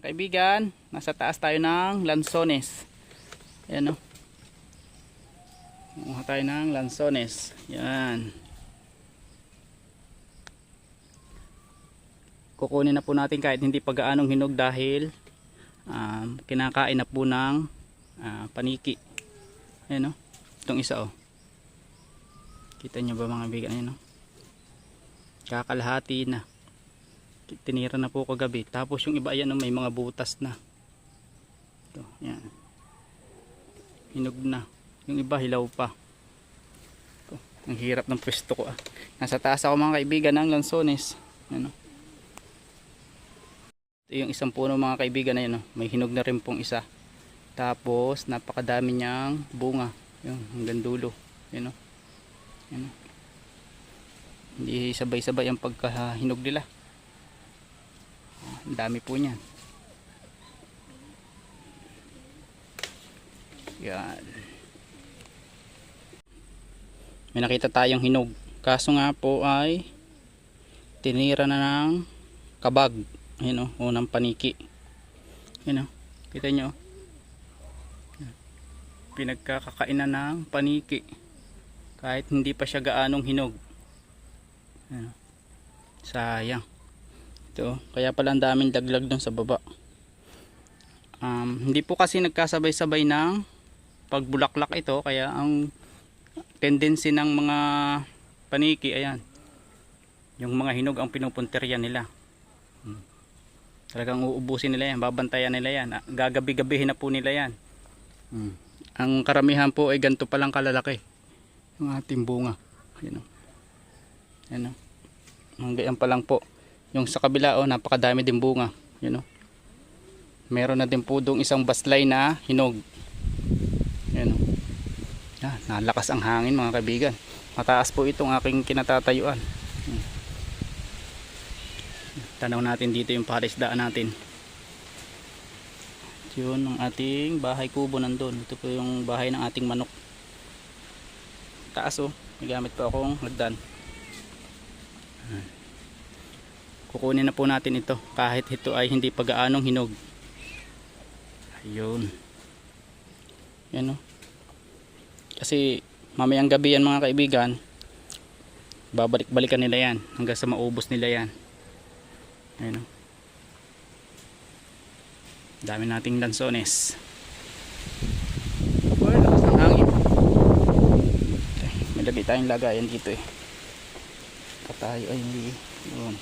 kaibigan, nasa taas tayo ng lansones. Ayan o. Kumuha tayo ng lansones. Yan. Kukunin na po natin kahit hindi pa gaanong hinog dahil kinakain na po ng paniki. Ayan o. Itong isa o. Kita nyo ba mga kaibigan? Ayan o. Kakalahati na. Tinira na po kagabi. Tapos yung iba ayan may mga butas na. Ito, yan. Hinog na. Yung iba hilaw pa. Ito, ang hirap ng pwesto ko. Nasa taas ako mga kaibigan ng lansones. Ano? Ito yung isang puno mga kaibigan na yun. May hinog na rin pong isa. Tapos napakadami niyang bunga. Yung hanggang dulo. Yan o. Yan o. Hindi sabay-sabay ang pagkahinog nila. Ang dami po niyan. Yan. May nakita tayong hinog. Kaso nga po ay tinira na ng kabag. Ayan o, unang paniki. Ayan o, kita nyo. Pinagkakainan ng paniki. Kahit hindi pa siya gaanong hinog. Ayan o. Sayang. Ito, kaya pala ang daming daglag dun sa baba. Hindi po kasi nagkasabay-sabay ng pagbulaklak ito, kaya ang tendency ng mga paniki, ayan, yung mga hinog ang pinupuntirya nila. Talagang uubusin nila yan, babantayan nila yan, gagabi-gabihin na po nila yan. Ang karamihan po ay ganito palang kalalaki yung ating bunga. Ayan o. Ayan o. Hanggang pa lang po. Yung sa kabila oh, napakadami din bunga. Yun oh. Meron na din po doong isang baslay na hinog. Yan oh. Nalakas ang hangin mga kaibigan. Mataas po itong aking kinatatayuan. Tanaw natin dito yung palisdaan natin. Yun ang ating bahay kubo nandun. Ito po yung bahay ng ating manok. Taas oh. May gamit po akong hagdan. Kukunin na po natin ito kahit ito ay hindi pa gaanong hinog. Ayun. Yan o. Kasi mamayang gabi yan mga kaibigan, babalik-balikan nila yan hanggang sa maubos nila yan. Ayun o. Dami nating lansones. Uy, lakas ng hangin. Okay, may lagay tayong lagayan dito eh. Patayo ay yun.